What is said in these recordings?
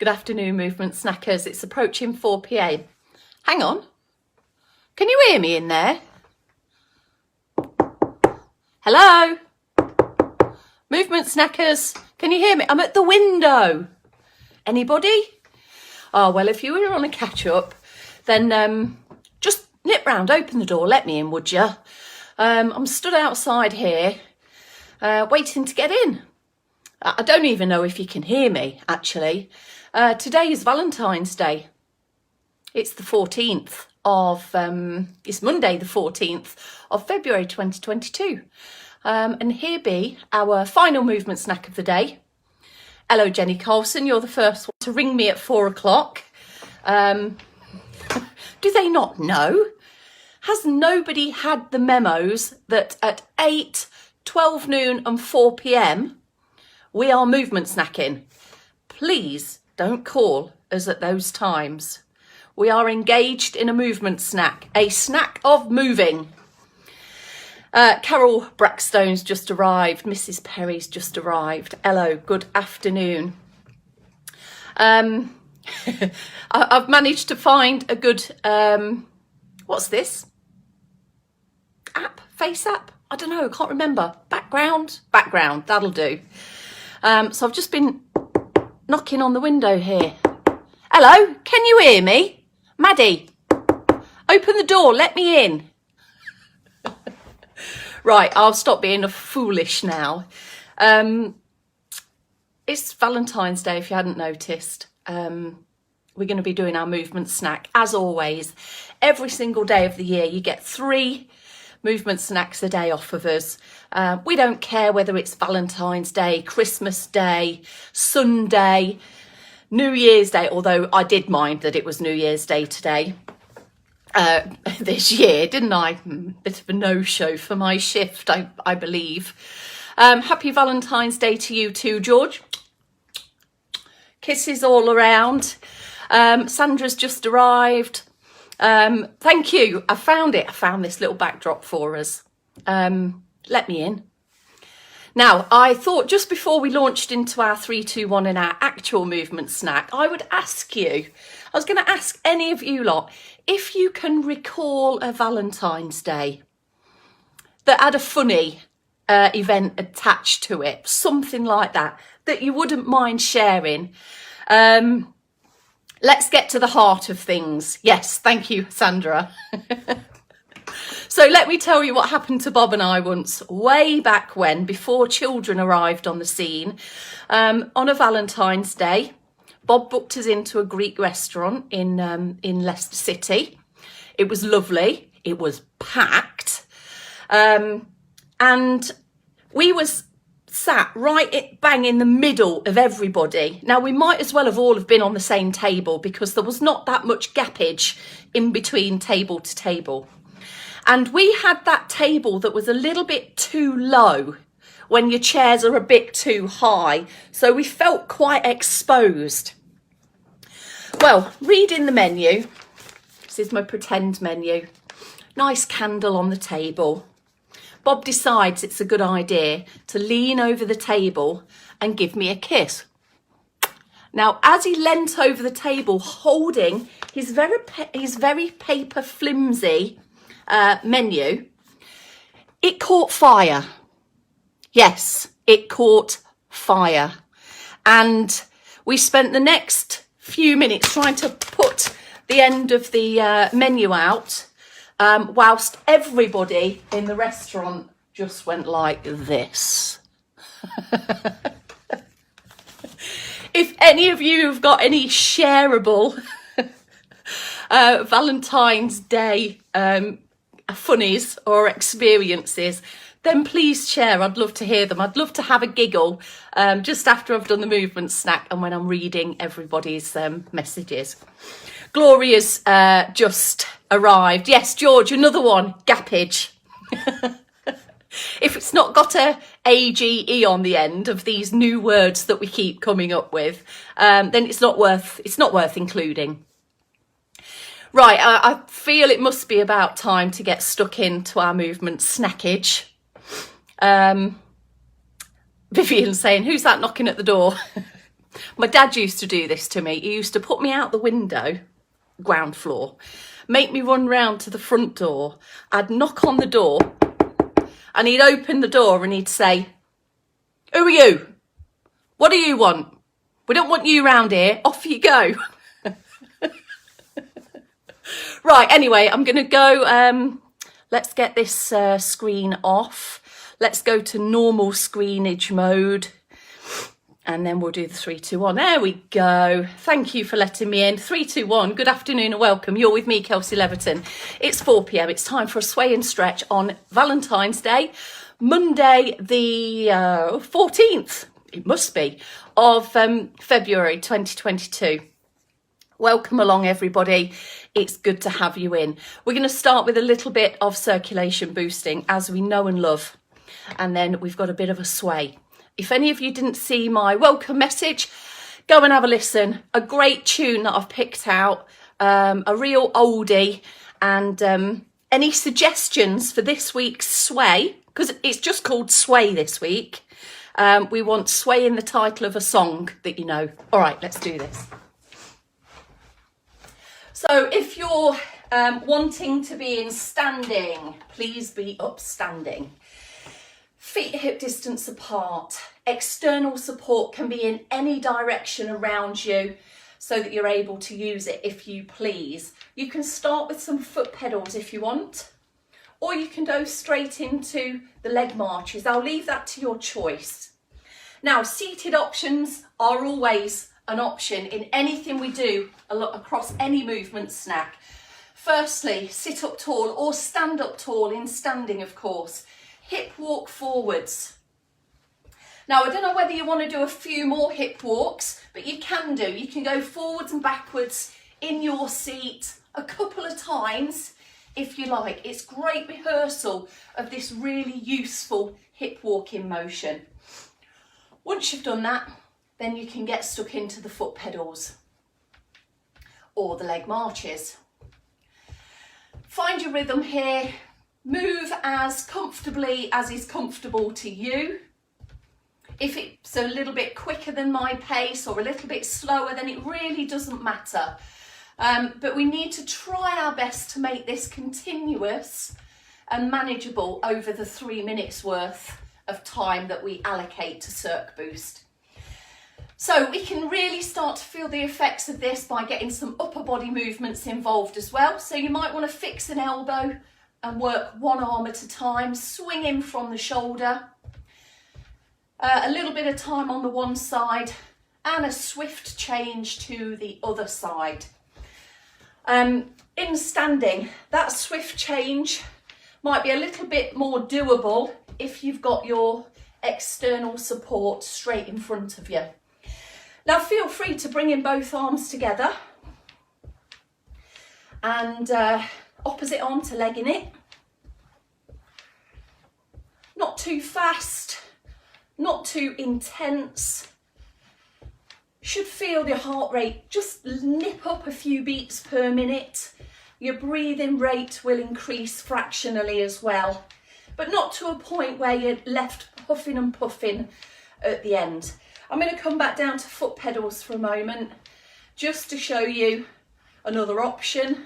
Good afternoon, movement snackers. It's approaching 4 p.m. Hang on. Can you hear me in there? Hello? Movement snackers, can you hear me? I'm at the window. Anybody? Oh, well, if you were on a catch up, then just nip round, open the door, let me in, would you? I'm stood outside here, waiting to get in. I don't even know if you can hear me, actually. Today is Valentine's Day. It's the 14th of, it's Monday the 14th of February 2022. And here be our final movement snack of the day. Hello, Jenny Colson, you're the first one to ring me at 4 o'clock. Do they not know? Has nobody had the memos that at 8, 12 noon and 4 p.m, we are movement snacking? Please don't call us at those times. We are engaged in a movement snack, a snack of moving. Carol Brackstone's just arrived. Mrs. Perry's just arrived. Hello, good afternoon. I've managed to find a good, what's this? App? Face app? I don't know, I can't remember. Background, that'll do. So I've just been knocking on the window here. Hello, can you hear me? Maddie, open the door, let me in. Right, I'll stop being foolish now. It's Valentine's Day, if you hadn't noticed. We're going to be doing our movement snack, as always. Every single day of the year, you get 3 movement snacks a day off of us. We don't care whether it's Valentine's Day, Christmas Day, Sunday, New Year's Day, although I did mind that it was New Year's Day today. This year, didn't I? Bit of a no-show for my shift, I believe. Happy Valentine's Day to you too, George. Kisses all around. Sandra's just arrived. Thank you. I found it. I found this little backdrop for us. Let me in. Now, I thought just before we launched into our 3, 2, 1 and our actual movement snack, I would ask you, I was going to ask any of you lot, if you can recall a Valentine's Day that had a funny event attached to it, something like that you wouldn't mind sharing. Let's get to the heart of things. Yes, thank you, Sandra. So let me tell you what happened to Bob and I once, way back when, before children arrived on the scene. On a Valentine's Day, Bob booked us into a Greek restaurant in Leicester City. It was lovely. It was packed. And we was sat right bang in the middle of everybody. Now, we might as well have all have been on the same table because there was not that much gappage in between table to table. And we had that table that was a little bit too low when your chairs are a bit too high. So we felt quite exposed. Well, reading the menu. This is my pretend menu. Nice candle on the table. Bob decides it's a good idea to lean over the table and give me a kiss. Now, as he leant over the table holding his very paper flimsy menu, it caught fire. Yes, it caught fire. And we spent the next few minutes trying to put the end of the menu out, whilst everybody in the restaurant just went like this. If any of you have got any shareable Valentine's Day funnies or experiences, then please share. I'd love to hear them. I'd love to have a giggle just after I've done the movement snack and when I'm reading everybody's messages. Gloria's just arrived. Yes, George, another one. Gappage. If it's not got a AGE on the end of these new words that we keep coming up with, then it's not worth including. Right, I feel it must be about time to get stuck into our movement snackage. Vivian's saying, who's that knocking at the door? My dad used to do this to me. He used to put me out the window, ground floor, make me run round to the front door. I'd knock on the door and he'd open the door and he'd say, "Who are you? What do you want? We don't want you round here. Off you go." Right, anyway, I'm going to go. Let's get this screen off. Let's go to normal screenage mode. And then we'll do the 3, 2, 1. There we go. Thank you for letting me in. 3, 2, 1. Good afternoon and welcome. You're with me, Kelsey Leverton. It's 4 p.m. It's time for a sway and stretch on Valentine's Day, Monday the 14th, it must be, of February 2022. Welcome along, everybody. It's good to have you in. We're going to start with a little bit of circulation boosting, as we know and love. And then we've got a bit of a sway. If any of you didn't see my welcome message, go and have a listen. A great tune that I've picked out, a real oldie. And any suggestions for this week's sway, because it's just called sway this week. We want sway in the title of a song that you know. All right, let's do this. So if you're wanting to be in standing, please be upstanding. Feet hip distance apart. External support can be in any direction around you so that you're able to use it if you please. You can start with some foot pedals if you want, or you can go straight into the leg marches. I'll leave that to your choice. Now, seated options are always an option in anything we do across any movement snack. Firstly, sit up tall or stand up tall in standing, of course. Hip walk forwards. Now, I don't know whether you want to do a few more hip walks, but you can do. You can go forwards and backwards in your seat a couple of times if you like. It's great rehearsal of this really useful hip walking motion. Once you've done that, then you can get stuck into the foot pedals or the leg marches. Find your rhythm here. Move as comfortably as is comfortable to you. If it's a little bit quicker than my pace or a little bit slower, then it really doesn't matter. But we need to try our best to make this continuous and manageable over the 3 minutes worth of time that we allocate to Circ Boost. So we can really start to feel the effects of this by getting some upper body movements involved as well. So you might want to fix an elbow and work one arm at a time, swing in from the shoulder, a little bit of time on the one side and a swift change to the other side. In standing, that swift change might be a little bit more doable if you've got your external support straight in front of you. Now feel free to bring in both arms together and opposite arm to leg in it. Not too fast, not too intense. Should feel your heart rate just nip up a few beats per minute. Your breathing rate will increase fractionally as well, but not to a point where you're left puffing and puffing at the end. I'm going to come back down to foot pedals for a moment just to show you another option.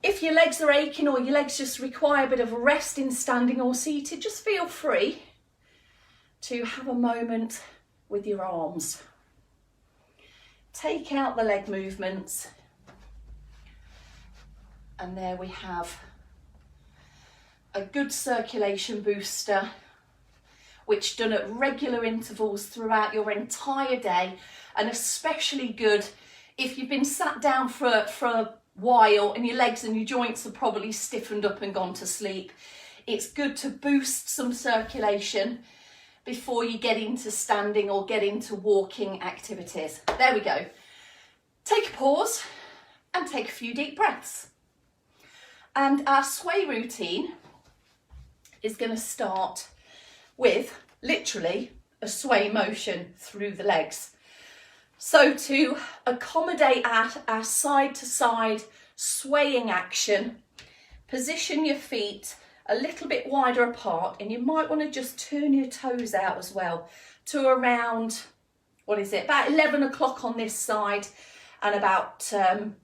If your legs are aching or your legs just require a bit of a rest in standing or seated, just feel free to have a moment with your arms. Take out the leg movements. And there we have a good circulation booster, which done at regular intervals throughout your entire day, and especially good if you've been sat down for a while and your legs and your joints are probably stiffened up and gone to sleep. It's good to boost some circulation before you get into standing or get into walking activities. There we go. Take a pause and take a few deep breaths. And our sway routine is going to start with literally a sway motion through the legs. So to accommodate our side to side swaying action, position your feet a little bit wider apart, and you might want to just turn your toes out as well to around what is it, about 11 o'clock on this side and about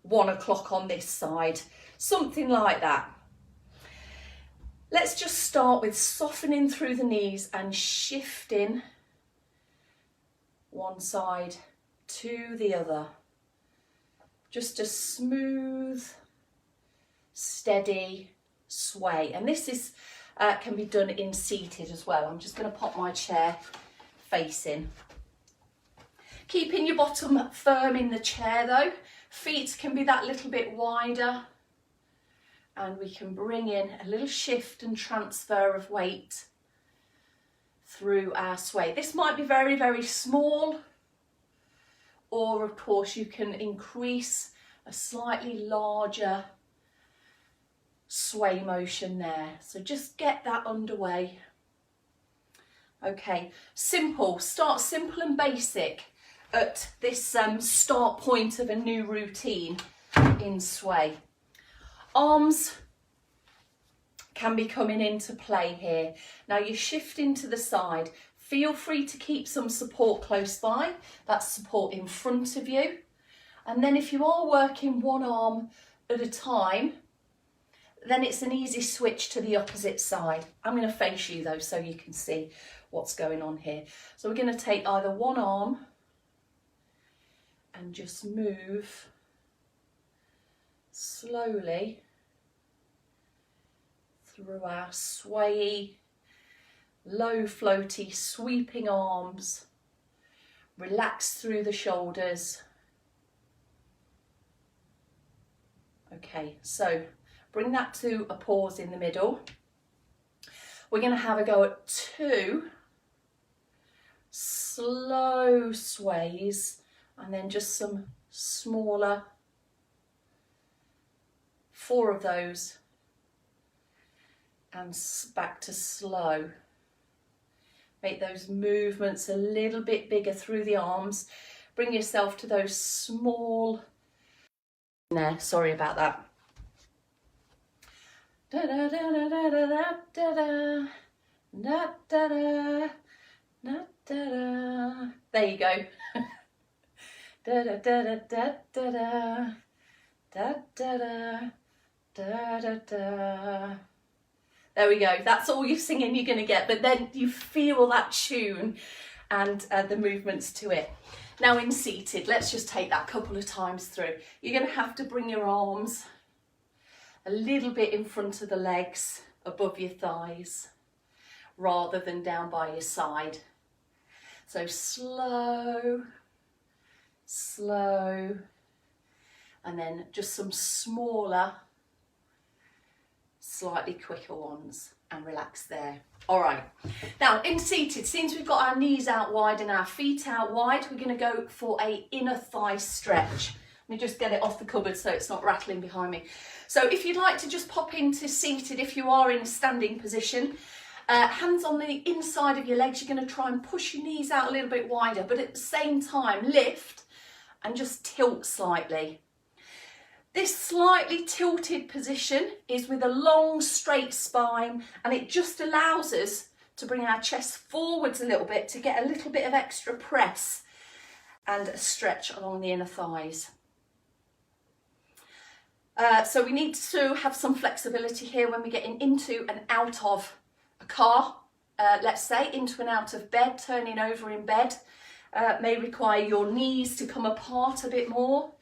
1 o'clock on this side, something like that. Let's just start with softening through the knees and shifting one side to the other. Just a smooth, steady sway. And this is can be done in seated as well. I'm just going to pop my chair facing. Keeping your bottom firm in the chair though. Feet can be that little bit wider. And we can bring in a little shift and transfer of weight through our sway. This might be very, very small, or of course you can increase a slightly larger sway motion there. So just get that underway. Okay, simple, start simple and basic at this start point of a new routine in sway. Arms can be coming into play here. Now you're shifting to the side. Feel free to keep some support close by. That's support in front of you. And then if you are working one arm at a time, then it's an easy switch to the opposite side. I'm going to face you though so you can see what's going on here. So we're going to take either one arm and just move slowly through our swayy, low floaty, sweeping arms. Relax through the shoulders. Okay, so bring that to a pause in the middle. We're going to have a go at 2 slow sways and then just some smaller, 4 of those, and back to slow. Make those movements a little bit bigger through the arms. Bring yourself to those small, there, sorry about that. Da da da da da da da da da da da da da. There you go. Da da da da da da da da da da da da. There we go. That's all you're singing you're going to get, but then you feel that tune and the movements to it. Now in seated, let's just take that a couple of times through. You're going to have to bring your arms a little bit in front of the legs, above your thighs, rather than down by your side. So slow, slow, and then just some smaller, slightly quicker ones, and relax there. All right, now in seated, since we've got our knees out wide and our feet out wide, we're going to go for a inner thigh stretch. Let me just get it off the cupboard so it's not rattling behind me. So if you'd like to just pop into seated, if you are in a standing position, hands on the inside of your legs, you're going to try and push your knees out a little bit wider, but at the same time lift and just tilt slightly. This slightly tilted position is with a long straight spine, and it just allows us to bring our chest forwards a little bit to get a little bit of extra press and a stretch along the inner thighs. So we need to have some flexibility here when we're getting into and out of a car, let's say into and out of bed, turning over in bed. May require your knees to come apart a bit more.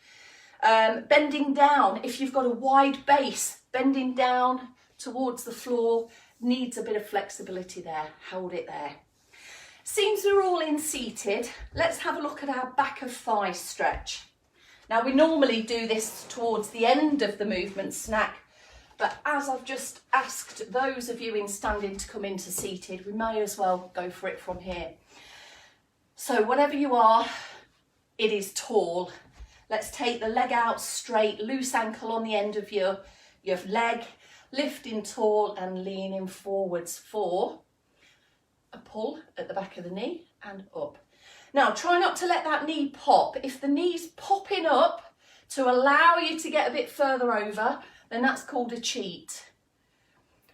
Bending down, if you've got a wide base, bending down towards the floor needs a bit of flexibility there. Hold it there. Seems we're all in seated. Let's have a look at our back of thigh stretch. Now we normally do this towards the end of the movement snack, but as I've just asked those of you in standing to come into seated, we may as well go for it from here. So whatever you are, it is tall. Let's take the leg out straight, loose ankle on the end of your leg, lifting tall and leaning forwards for a pull at the back of the knee and up. Now try not to let that knee pop. If the knee's popping up to allow you to get a bit further over, then that's called a cheat.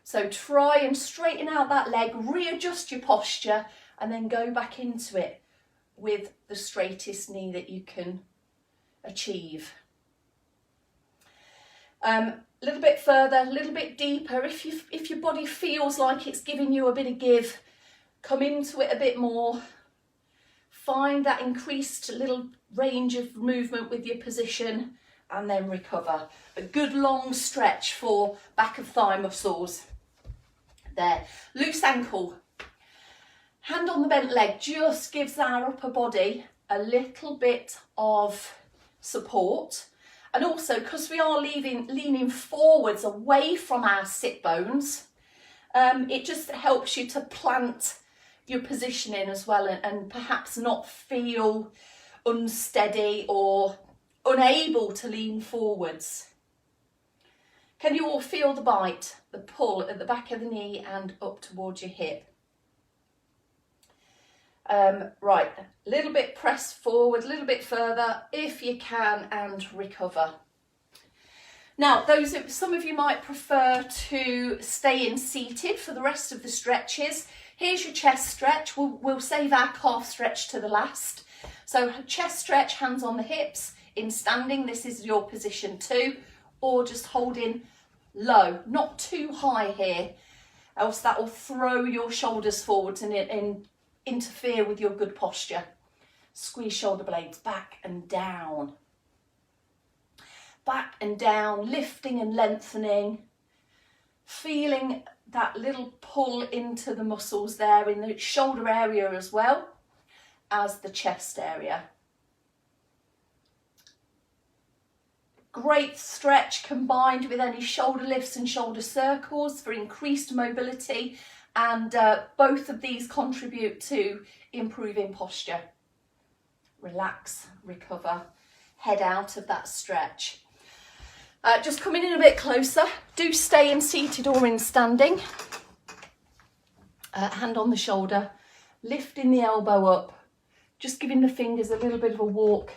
So try and straighten out that leg, readjust your posture, and then go back into it. with the straightest knee that you can achieve. A little bit further, a little bit deeper. If your body feels like it's giving you a bit of give, come into it a bit more. Find that increased little range of movement with your position and then recover. A good long stretch for back of thigh muscles. There. Loose ankle. Hand on the bent leg just gives our upper body a little bit of support. And also, because we are leaning forwards away from our sit bones, it just helps you to plant your positioning as well, and perhaps not feel unsteady or unable to lean forwards. Can you all feel the bite, the pull at the back of the knee and up towards your hip? Right, a little bit press forward, a little bit further if you can, and recover. Now, some of you might prefer to stay in seated for the rest of the stretches. Here's your chest stretch. We'll save our calf stretch to the last. So chest stretch, hands on the hips. In standing, this is your position 2, or just holding low, not too high here, else that will throw your shoulders forwards and interfere with your good posture. Squeeze shoulder blades back and down. Back and down, lifting and lengthening. Feeling that little pull into the muscles there in the shoulder area as well as the chest area. Great stretch combined with any shoulder lifts and shoulder circles for increased mobility, and both of these contribute to improving posture. Relax, recover, head out of that stretch. Just coming in a bit closer. Do stay in seated or in standing. Hand on the shoulder, lifting the elbow up, just giving the fingers a little bit of a walk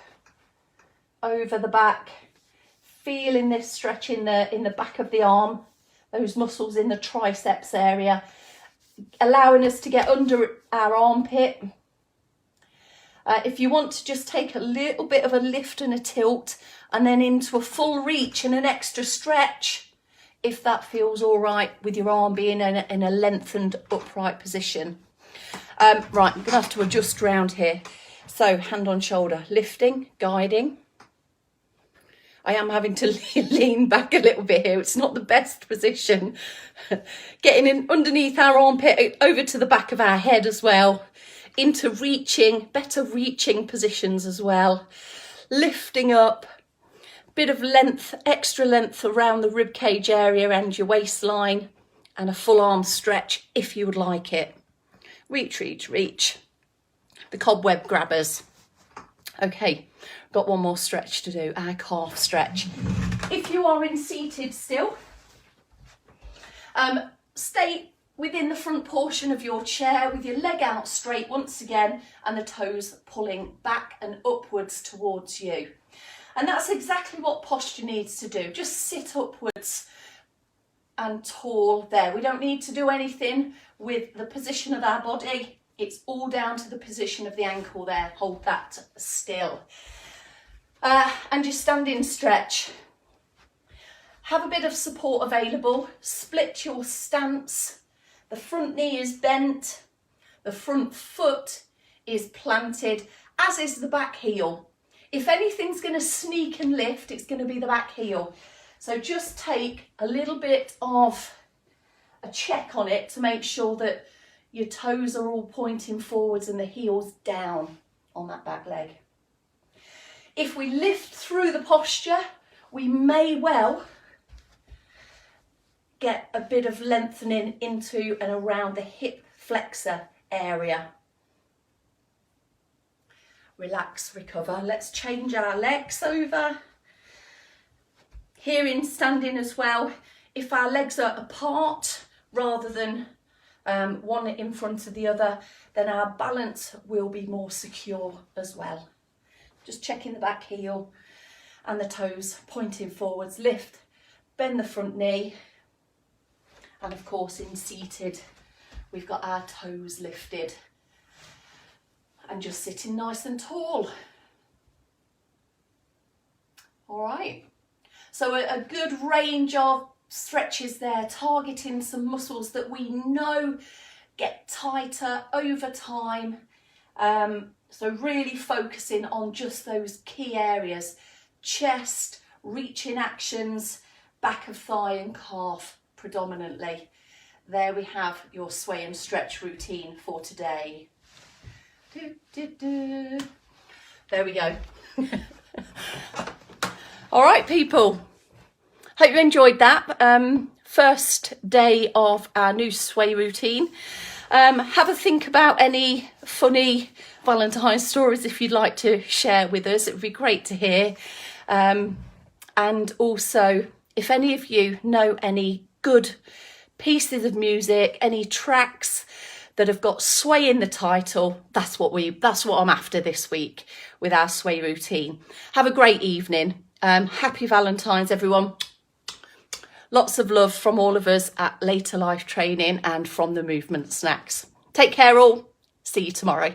over the back. Feeling this stretch in the back of the arm, those muscles in the triceps area, allowing us to get under our armpit. If you want to just take a little bit of a lift and a tilt and then into a full reach and an extra stretch, if that feels all right with your arm being in a lengthened upright position. Right, I'm going to have to adjust around here. So hand on shoulder, lifting, guiding. I am having to lean back a little bit here. It's not the best position. Getting in underneath our armpit, over to the back of our head as well. Into better reaching positions as well. Lifting up, bit of length, extra length around the rib cage area and your waistline, and a full arm stretch if you would like it. Reach, reach, reach. The cobweb grabbers. Okay, got one more stretch to do, our calf stretch. If you are in seated still, stay within the front portion of your chair with your leg out straight once again and the toes pulling back and upwards towards you. And that's exactly what posture needs to do. Just sit upwards and tall there. We don't need to do anything with the position of our body. It's all down to the position of the ankle there. Hold that still. And your standing stretch. Have a bit of support available. Split your stance. The front knee is bent. The front foot is planted, as is the back heel. If anything's going to sneak and lift, it's going to be the back heel. So just take a little bit of a check on it to make sure that your toes are all pointing forwards and the heel's down on that back leg. If we lift through the posture, we may well get a bit of lengthening into and around the hip flexor area. Relax, recover. Let's change our legs over. Here in standing as well, if our legs are apart rather than one in front of the other, then our balance will be more secure as well. Just checking the back heel and the toes pointing forwards. Lift, bend the front knee. And of course in seated, we've got our toes lifted. and just sitting nice and tall. All right, so a good range of stretches there, targeting some muscles that we know get tighter over time. So really focusing on just those key areas: chest, reaching actions, back of thigh and calf predominantly. There we have your sway and stretch routine for today. There we go. All right, people. Hope you enjoyed that. First day of our new sway routine. Have a think about any funny Valentine's stories if you'd like to share with us. It would be great to hear. And also, if any of you know any good pieces of music, any tracks that have got sway in the title, that's what I'm after this week with our sway routine. Have a great evening. Happy Valentine's, everyone. Lots of love from all of us at Later Life Training and from the Movement Snacks. Take care all. See you tomorrow.